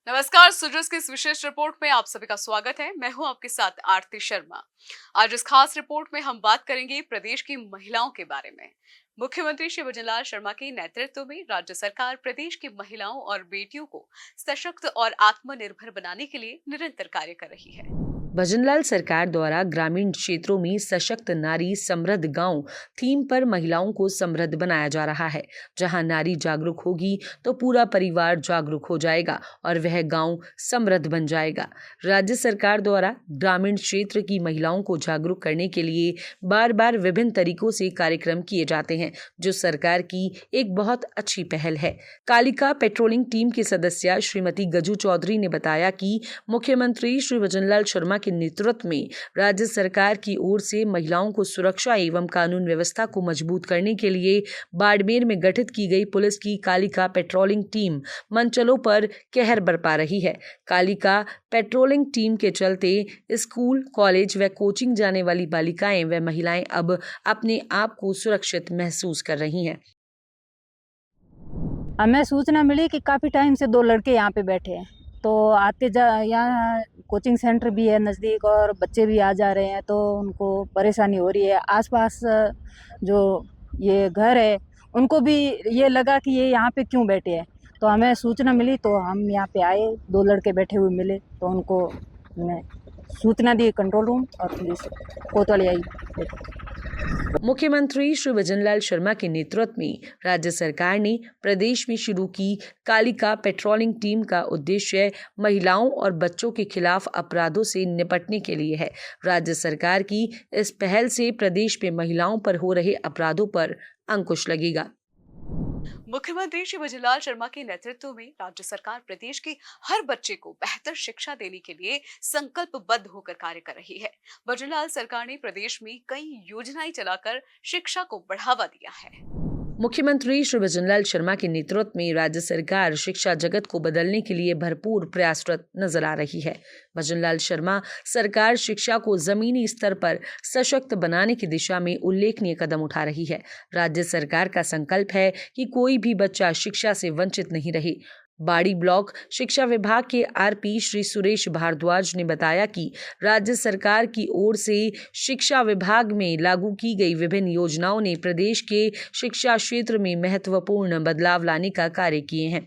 नमस्कार, सुजस की इस विशेष रिपोर्ट में आप सभी का स्वागत है। मैं हूं आपके साथ आरती शर्मा। आज इस खास रिपोर्ट में हम बात करेंगे प्रदेश की महिलाओं के बारे में। मुख्यमंत्री श्री भजनलाल शर्मा के नेतृत्व में राज्य सरकार प्रदेश की महिलाओं और बेटियों को सशक्त और आत्मनिर्भर बनाने के लिए निरंतर कार्य कर रही है। भजनलाल सरकार द्वारा ग्रामीण क्षेत्रों में सशक्त नारी समृद्ध गांव थीम पर महिलाओं को समृद्ध बनाया जा रहा है। जहां नारी जागरूक होगी तो पूरा परिवार जागरूक हो जाएगा और वह गांव समृद्ध बन जाएगा। राज्य सरकार द्वारा ग्रामीण क्षेत्र की महिलाओं को जागरूक करने के लिए बार बार विभिन्न तरीकों से कार्यक्रम किए जाते हैं, जो सरकार की एक बहुत अच्छी पहल है। कालिका पेट्रोलिंग टीम की सदस्य श्रीमती गजू चौधरी ने बताया कि मुख्यमंत्री श्री भजनलाल शर्मा के नेतृत्व में राज्य सरकार की ओर से महिलाओं को सुरक्षा एवं कानून व्यवस्था को मजबूत करने के लिए बाड़मेर में गठित की गई पुलिस की कालिका पेट्रोलिंग टीम मंचलों पर कहर बरपा रही है। कालिका पेट्रोलिंग टीम के चलते स्कूल, कॉलेज व कोचिंग जाने वाली बालिकाएं व महिलाएं अब अपने आप को सुरक्षित महसूस कर रही हैं। हमें सूचना मिली कि काफ़ी टाइम से दो लड़के यहाँ पे बैठे हैं, तो आते जा यहाँ कोचिंग सेंटर भी है नज़दीक और बच्चे भी आ जा रहे हैं, तो उनको परेशानी हो रही है। आसपास जो ये घर है उनको भी ये लगा कि ये यहाँ पे क्यों बैठे हैं, तो हमें सूचना मिली तो हम यहाँ पे आए। दो लड़के बैठे हुए मिले तो उनको हमने सूचना दी, कंट्रोल रूम और पुलिस कोतवाली आई। मुख्यमंत्री श्री भजनलाल शर्मा के नेतृत्व में राज्य सरकार ने प्रदेश में शुरू की कालिका पेट्रोलिंग टीम का उद्देश्य महिलाओं और बच्चों के खिलाफ अपराधों से निपटने के लिए है। राज्य सरकार की इस पहल से प्रदेश में महिलाओं पर हो रहे अपराधों पर अंकुश लगेगा। मुख्यमंत्री श्री भजनलाल शर्मा के नेतृत्व में राज्य सरकार प्रदेश के हर बच्चे को बेहतर शिक्षा देने के लिए संकल्पबद्ध होकर कार्य कर रही है। भजनलाल सरकार ने प्रदेश में कई योजनाएं चलाकर शिक्षा को बढ़ावा दिया है। मुख्यमंत्री श्री भजनलाल शर्मा के नेतृत्व में राज्य सरकार शिक्षा जगत को बदलने के लिए भरपूर प्रयासरत नजर आ रही है। भजनलाल शर्मा सरकार शिक्षा को जमीनी स्तर पर सशक्त बनाने की दिशा में उल्लेखनीय कदम उठा रही है। राज्य सरकार का संकल्प है कि कोई भी बच्चा शिक्षा से वंचित नहीं रहे। बाड़ी ब्लॉक शिक्षा विभाग के आरपी श्री सुरेश भारद्वाज ने बताया कि राज्य सरकार की ओर से शिक्षा विभाग में लागू की गई विभिन्न योजनाओं ने प्रदेश के शिक्षा क्षेत्र में महत्वपूर्ण बदलाव लाने का कार्य किए हैं,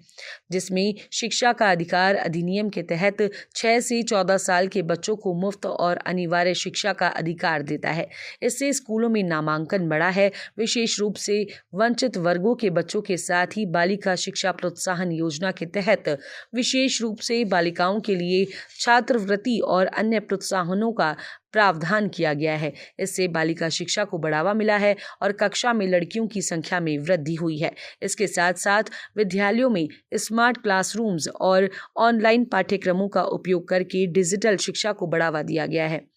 जिसमें शिक्षा का अधिकार अधिनियम के तहत 6 से 14 साल के बच्चों को मुफ्त और अनिवार्य शिक्षा का अधिकार देता है। इससे स्कूलों में नामांकन बढ़ा है। विशेष रूप से वंचित वर्गों के बच्चों के साथ ही बालिका शिक्षा प्रोत्साहन योजना के तहत विशेष रूप से बालिकाओं के लिए छात्रवृत्ति और अन्य प्रोत्साहनों का प्रावधान किया गया है। इससे बालिका शिक्षा को बढ़ावा मिला है और कक्षा में लड़कियों की संख्या में वृद्धि हुई है। इसके साथ साथ विद्यालयों में स्मार्ट क्लासरूम्स और ऑनलाइन पाठ्यक्रमों का उपयोग करके डिजिटल शिक्षा को बढ़ावा दिया गया है।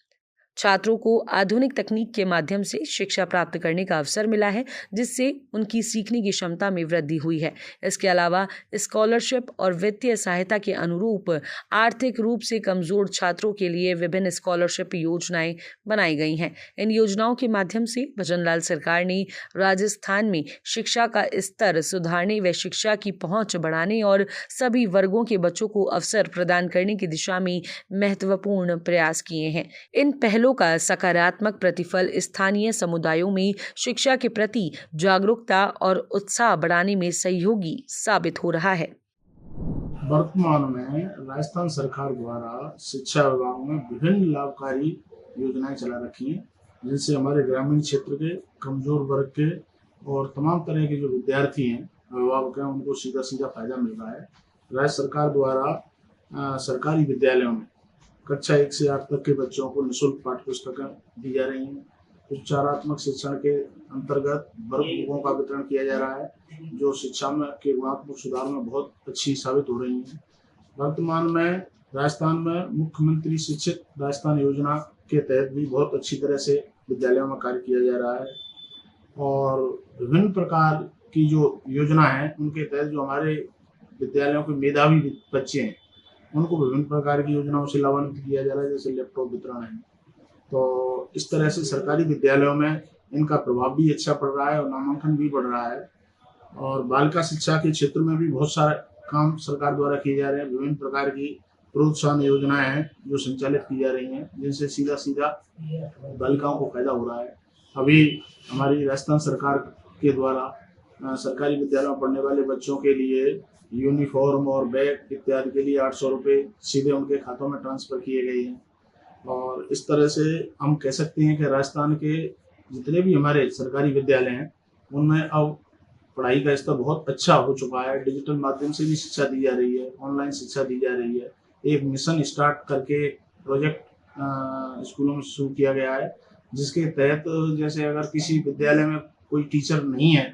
छात्रों को आधुनिक तकनीक के माध्यम से शिक्षा प्राप्त करने का अवसर मिला है, जिससे उनकी सीखने की क्षमता में वृद्धि हुई है। इसके अलावा स्कॉलरशिप और वित्तीय सहायता के अनुरूप आर्थिक रूप से कमजोर छात्रों के लिए विभिन्न स्कॉलरशिप योजनाएं बनाई गई हैं। इन योजनाओं के माध्यम से भजनलाल सरकार ने राजस्थान में शिक्षा का स्तर सुधारने व शिक्षा की पहुंच बढ़ाने और सभी वर्गों के बच्चों को अवसर प्रदान करने की दिशा में महत्वपूर्ण प्रयास किए हैं। इन पहलों का सकारात्मक प्रतिफल स्थानीय समुदायों में शिक्षा के प्रति जागरूकता और उत्साह बढ़ाने में सहयोगी साबित हो रहा है। वर्तमान में राजस्थान सरकार द्वारा शिक्षा विभाग में विभिन्न लाभकारी योजनाएं चला रखी हैं, जिनसे हमारे ग्रामीण क्षेत्र के कमजोर वर्ग के और तमाम तरह के जो विद्यार्थी हैं, अभिभावक हैं, उनको सीधा सीधा फायदा मिल रहा है। राज्य सरकार द्वारा सरकारी विद्यालयों में कक्षा 1 से 8 तक के बच्चों को निःशुल्क पाठ्य पुस्तकें दी जा रही हैं। उपचारात्मक शिक्षण के अंतर्गत वर्ग बुकों का वितरण किया जा रहा है, जो शिक्षा में के गुणात्मक सुधार में बहुत अच्छी साबित हो रही हैं। वर्तमान में राजस्थान में मुख्यमंत्री शिक्षित राजस्थान योजना के तहत भी बहुत अच्छी तरह से विद्यालयों में कार्य किया जा रहा है और विभिन्न प्रकार की जो योजना है उनके तहत जो हमारे विद्यालयों के मेधावी बच्चे हैं उनको विभिन्न प्रकार की योजनाओं से लाभान्वित किया जा रहा है, जैसे लैपटॉप वितरण है। तो इस तरह से सरकारी विद्यालयों में इनका प्रभाव भी अच्छा पड़ रहा है और नामांकन भी बढ़ रहा है और बालिका शिक्षा के क्षेत्र में भी बहुत सारा काम सरकार द्वारा किए जा रहे हैं। विभिन्न प्रकार की प्रोत्साहन योजनाएं हैं जो संचालित की जा रही हैं, जिनसे सीधा सीधा बालिकाओं को फायदा हो रहा है। अभी हमारी राजस्थान सरकार के द्वारा सरकारी विद्यालयों में पढ़ने वाले बच्चों के लिए यूनिफॉर्म और बैग इत्यादि के लिए 800 रुपये सीधे उनके खातों में ट्रांसफ़र किए गए हैं। और इस तरह से हम कह सकते हैं कि राजस्थान के जितने भी हमारे सरकारी विद्यालय हैं उनमें अब पढ़ाई का स्तर बहुत अच्छा हो चुका है। डिजिटल माध्यम से भी शिक्षा दी जा रही है, ऑनलाइन शिक्षा दी जा रही है। एक मिशन स्टार्ट करके प्रोजेक्ट स्कूलों में शुरू किया गया है, जिसके तहत जैसे अगर किसी विद्यालय में कोई टीचर नहीं है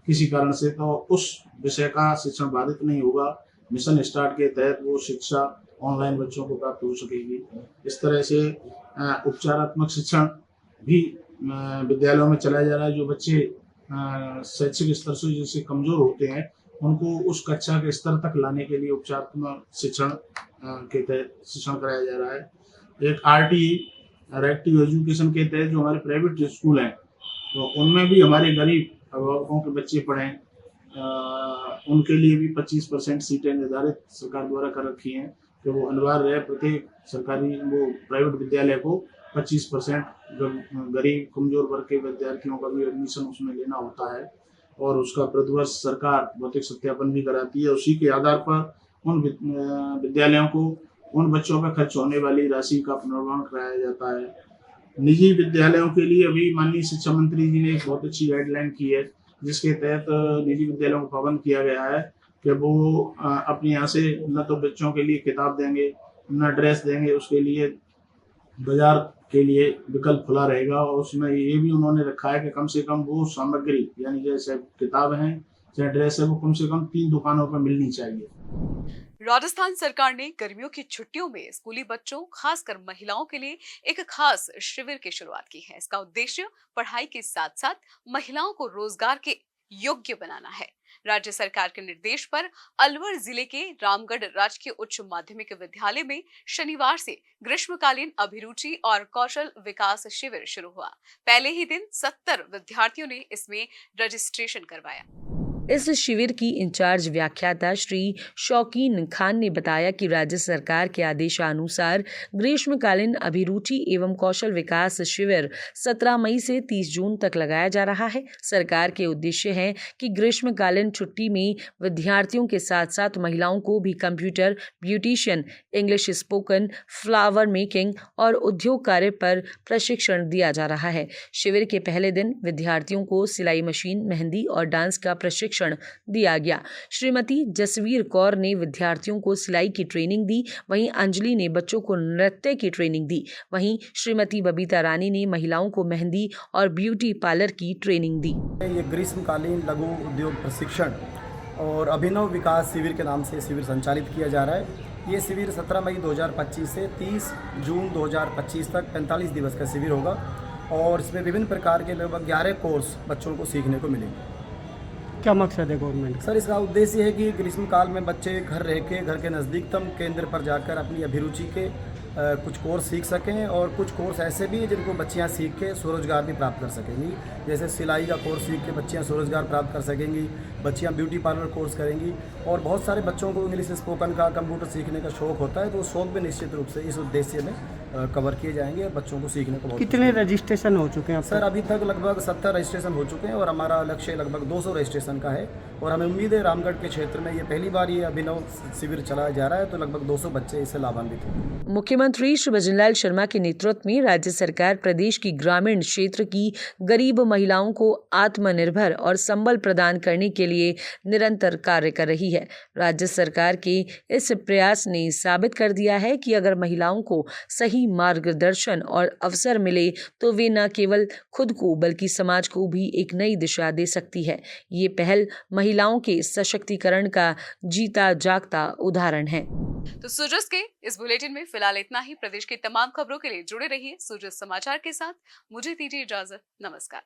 किसी कारण से, तो उस विषय का शिक्षण बाधित नहीं होगा। मिशन स्टार्ट के तहत वो शिक्षा ऑनलाइन बच्चों को प्राप्त हो सकेगी। इस तरह से उपचारात्मक शिक्षण भी विद्यालयों में चलाया जा रहा है। जो बच्चे शैक्षिक स्तर से जैसे कमज़ोर होते हैं उनको उस कक्षा के स्तर तक लाने के लिए उपचारात्मक शिक्षण के तहत शिक्षण कराया जा रहा है। एक RTE एक्टिव एजुकेशन के तहत जो हमारे प्राइवेट स्कूल हैं तो उनमें भी हमारे गरीब अभिभावकों के बच्चे पढ़ें, उनके लिए भी 25% सीटें निर्धारित सरकार द्वारा कर रखी हैं कि वो अनिवार्य है प्रत्येक सरकारी वो प्राइवेट विद्यालय को 25% गरीब कमज़ोर वर्ग के विद्यार्थियों का भी एडमिशन उसमें लेना होता है और उसका प्रतिवर्ष सरकार भौतिक सत्यापन भी कराती है। उसी के आधार पर उन विद्यालयों को उन बच्चों पर खर्च होने वाली राशि का पुनर्वहन कराया जाता है। निजी विद्यालयों के लिए अभी माननीय शिक्षा मंत्री जी ने एक बहुत अच्छी गाइडलाइन की है, जिसके तहत निजी विद्यालयों को पाबंद किया गया है कि वो अपने यहाँ से न तो बच्चों के लिए किताब देंगे न ड्रेस देंगे, उसके लिए बाजार के लिए विकल्प खुला रहेगा। और उसमें ये भी उन्होंने रखा है कि कम से कम वो सामग्री यानी जैसे किताब हैं चाहे ड्रेस है वो कम से कम 3 दुकानों पर मिलनी चाहिए। राजस्थान सरकार ने गर्मियों की छुट्टियों में स्कूली बच्चों खासकर महिलाओं के लिए एक खास शिविर की शुरुआत की है। इसका उद्देश्य पढ़ाई के साथ साथ महिलाओं को रोजगार के योग्य बनाना है। राज्य सरकार के निर्देश पर अलवर जिले के रामगढ़ राजकीय उच्च माध्यमिक विद्यालय में शनिवार से ग्रीष्मकालीन अभिरुचि और कौशल विकास शिविर शुरू हुआ। पहले ही दिन 70 विद्यार्थियों ने इसमें रजिस्ट्रेशन करवाया। इस शिविर की इंचार्ज व्याख्याता श्री शौकीन खान ने बताया कि राज्य सरकार के आदेशानुसार ग्रीष्मकालीन अभिरुचि एवं कौशल विकास शिविर 17 मई से 30 जून तक लगाया जा रहा है। सरकार के उद्देश्य है कि ग्रीष्मकालीन छुट्टी में विद्यार्थियों के साथ साथ महिलाओं को भी computer, beautician, English spoken, flower making और उद्योग कार्य पर प्रशिक्षण दिया जा रहा है। शिविर के पहले दिन विद्यार्थियों को सिलाई मशीन, मेहंदी और डांस का प्रशिक्षण दिया गया। श्रीमती जसवीर कौर ने विद्यार्थियों को सिलाई की ट्रेनिंग दी, वहीं अंजलि ने बच्चों को नृत्य की ट्रेनिंग दी, वहीं श्रीमती बबीता रानी ने महिलाओं को मेहंदी और ब्यूटी पार्लर की ट्रेनिंग दी। ये ग्रीष्मकालीन लघु उद्योग प्रशिक्षण और अभिनव विकास शिविर के नाम से शिविर संचालित किया जा रहा है। ये शिविर 17 मई 2025 से 30 जून 2025 तक 45 दिवस का शिविर होगा और इसमें विभिन्न प्रकार के लगभग 11 कोर्स बच्चों को सीखने को मिलेंगे। क्या मकसद है गवर्नमेंट? सर, इसका उद्देश्य है कि ग्रीष्मकाल में बच्चे घर रह के घर के नज़दीकतम केंद्र पर जाकर अपनी अभिरुचि के कुछ कोर्स सीख सकें और कुछ कोर्स ऐसे भी हैं जिनको बच्चियां सीख के स्वरोजगार भी प्राप्त कर सकेंगी। जैसे सिलाई का कोर्स सीख के बच्चियां स्वरोजगार प्राप्त कर सकेंगी, बच्चियां ब्यूटी पार्लर कोर्स करेंगी और बहुत सारे बच्चों को इंग्लिश स्पोकन का, कंप्यूटर सीखने का शौक़ होता है, तो शौक़ भी निश्चित रूप से इस उद्देश्य में कवर किए जाएंगे और बच्चों को सीखने को बहुत। कितने रजिस्ट्रेशन हो चुके हैं सर? अभी तक लगभग 70 रजिस्ट्रेशन हो चुके हैं और हमारा लक्ष्य लगभग 200 रजिस्ट्रेशन का है और हमें उम्मीद है रामगढ़ के क्षेत्र में ये पहली बार ये अभिनव शिविर चलाया जा रहा है, तो लगभग 200 बच्चे इससे लाभान्वित होंगे। मुख्यमंत्री श्री भजनलाल शर्मा के नेतृत्व में राज्य सरकार प्रदेश की ग्रामीण क्षेत्र की गरीब महिलाओं को आत्मनिर्भर और संबल प्रदान करने के लिए निरंतर कार्य कर रही है। राज्य सरकार के इस प्रयास ने साबित कर दिया है कि अगर महिलाओं को सही मार्गदर्शन और अवसर मिले तो वे न केवल खुद को बल्कि समाज को भी एक नई दिशा दे सकती है। ये पहल महिलाओं के सशक्तिकरण का जीता जागता उदाहरण है। तो सूरज के इस बुलेटिन में फिलहाल इतना ही। प्रदेश की तमाम खबरों के लिए जुड़े रहिए सूरज समाचार के साथ। मुझे दीजिए इजाजत। नमस्कार।